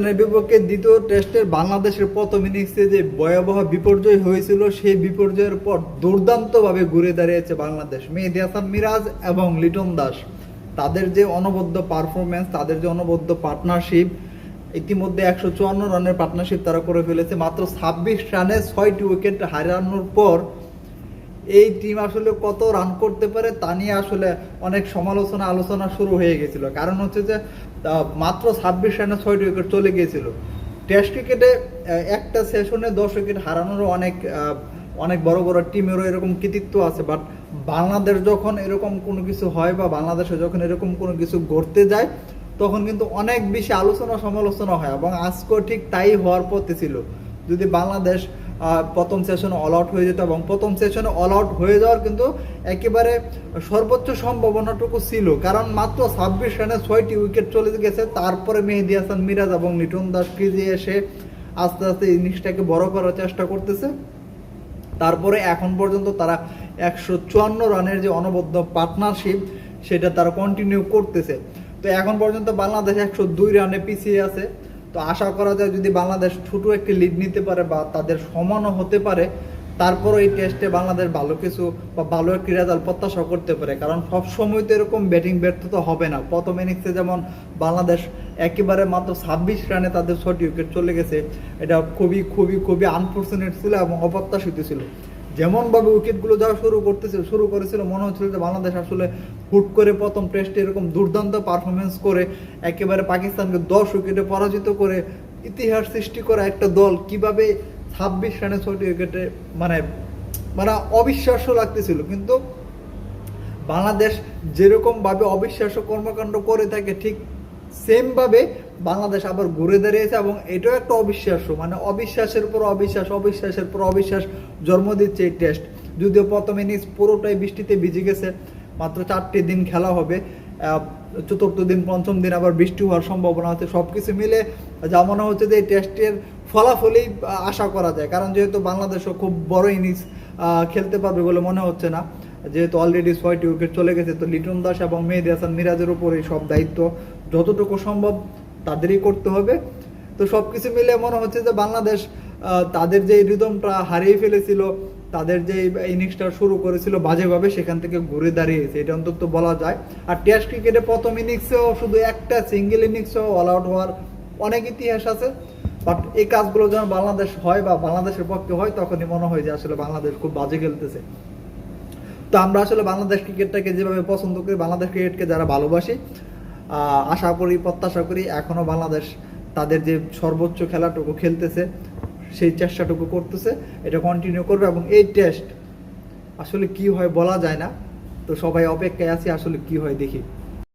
পাকিস্তানের বিপক্ষে দ্বিতীয় টেস্টের বাংলাদেশের প্রথম ইনিংসে যে ভয়াবহ বিপর্যয় হয়েছিল সেই বিপর্যয়ের পর দুর্দান্তভাবে ঘুরে দাঁড়িয়েছে বাংলাদেশ। মেহেদী হাসান মিরাজ এবং লিটন দাস তাদের যে অনবদ্য পারফরমেন্স, তাদের যে অনবদ্য পার্টনারশিপ, ইতিমধ্যে 154 রানের পার্টনারশিপ তারা করে ফেলেছে। মাত্র 26 রানে 6টি উইকেট হারানোর পর এই টিম আসলে কত রান করতে পারে তা নিয়ে আসলে অনেক আলোচনা শুরু হয়ে গেছিল। কারণ হচ্ছে যে মাত্র 26 রানে 6টি উইকেট চলে গিয়েছিল। টেস্ট ক্রিকেটে একটা সেশনে 10 উইকেট হারানোরও অনেক বড় বড় টিমেরও এরকম কৃতিত্ব আছে। বাট বাংলাদেশ যখন এরকম কোনো কিছু হয় বা বাংলাদেশে যখন এরকম কোনো কিছু ঘটতে যায় তখন কিন্তু অনেক বেশি সমালোচনা হয়, এবং আজকেও ঠিক তাই হওয়ার পথে ছিল। যদি বাংলাদেশ প্রথম সেশনে অল আউট হয়ে যেত, এবং প্রথম সেশনে অল আউট হয়ে যাওয়ার কিন্তু একেবারে সর্বোচ্চ সম্ভাবনাটুকু ছিল, কারণ মাত্র 26 রানে 6টি উইকেট চলে গেছে। তারপরে মেহেদী হাসান মিরাজ এবং লিটন দাস ক্রিজে এসে আস্তে আস্তে ইনিংসটাকে বড় করার চেষ্টা করতেছে। তারপরে এখন পর্যন্ত তারা 154 রানের যে অনবদ্য পার্টনারশিপ সেটা তারা কন্টিনিউ করতেছে। তো এখন পর্যন্ত বাংলাদেশ 102 রানে পিছিয়ে আছে। তো আশা করা যায় যদি বাংলাদেশ ছোট একটি লিড নিতে পারে বা তাদের সমানও হতে পারে, তারপর এই টেস্টে বাংলাদেশ ভালো কিছু বা ভালো একটি রেজাল্ট প্রত্যাশা করতে পারে। কারণ সবসময় তো এরকম ব্যাটিং ব্যর্থতা হবে না। প্রথম ইনিংসে যেমন বাংলাদেশ একেবারে মাত্র 26 রানে তাদের 6টি উইকেট চলে গেছে, এটা খুবই আনফর্চুনেট ছিল এবং অপ্রত্যাশিত ছিল। যেমনভাবে উইকেটগুলো যাওয়া শুরু করেছিল মনে হচ্ছিল যে বাংলাদেশ আসলে হুট করে প্রথম টেস্টে এরকম দুর্দান্ত পারফরমেন্স করে একেবারে পাকিস্তানকে 10 উইকেটে পরাজিত করে ইতিহাস সৃষ্টি করা একটা দল কিভাবে 26 রানে 6টি উইকেটে মানে অবিশ্বাস্য লাগতেছিল। কিন্তু বাংলাদেশ যেরকমভাবে অবিশ্বাস্য কর্মকাণ্ড করে থাকে ঠিক সেমভাবে বাংলাদেশ আবার ঘুরে দাঁড়িয়েছে, এবং এটাও একটা অবিশ্বাস্য, অবিশ্বাসের পর অবিশ্বাস জন্ম দিচ্ছে এই টেস্ট। যদিও প্রথম ইনিংস পুরোটাই বৃষ্টিতে ভিজে গেছে, মাত্র 4টি দিন খেলা হবে, চতুর্থ দিন পঞ্চম দিন আবার বৃষ্টি হওয়ার সম্ভাবনা আছে। সব কিছু মিলে যা মনে হচ্ছে যে এই টেস্টের ফলাফলই আশা করা যায়, কারণ যেহেতু বাংলাদেশও খুব বড় ইনিংস খেলতে পারবে বলে মনে হচ্ছে না, যেহেতু অলরেডি 6টি উইকেট চলে গেছে। তো লিটন দাস এবং মেহেদী হাসান মিরাজের উপরে সব দায়িত্ব যতটুকু সম্ভব তাদেরই করতে হবে। তো সব কিছু মিলে মনে হচ্ছে যে বাংলাদেশ তাদের যে রিদমটা হারিয়ে ফেলেছিল, তাদের যে ইনিংসটা শুরু করেছিল বাজেভাবে, সেখান থেকে ঘুরে দাঁড়িয়েছে, এটা অন্তত বলা যায়। আর টেস্ট ক্রিকেটে প্রথম ইনিংসেও শুধু একটা সিঙ্গেল ইনিংসেও অল আউট হওয়ার অনেক ইতিহাস আছে। বাট এই কাজগুলো যখন বাংলাদেশ হয় বা বাংলাদেশের পক্ষে হয় তখনই মনে হয় যে আসলে বাংলাদেশ খুব বাজে খেলতেছে। তো আমরা আসলে বাংলাদেশ ক্রিকেটটাকে যেভাবে পছন্দ করি, বাংলাদেশ ক্রিকেটকে যারা ভালোবাসি, প্রত্যাশা করি এখনও বাংলাদেশ তাদের যে সর্বোচ্চ খেলাটুকু খেলতেছে সেই চেষ্টাটুকু করতেছে, এটা কন্টিনিউ করবে। এবং এই টেস্ট আসলে কি হয় বলা যায় না, তো সবাই অপেক্ষায় আছি আসলে কি হয় দেখি।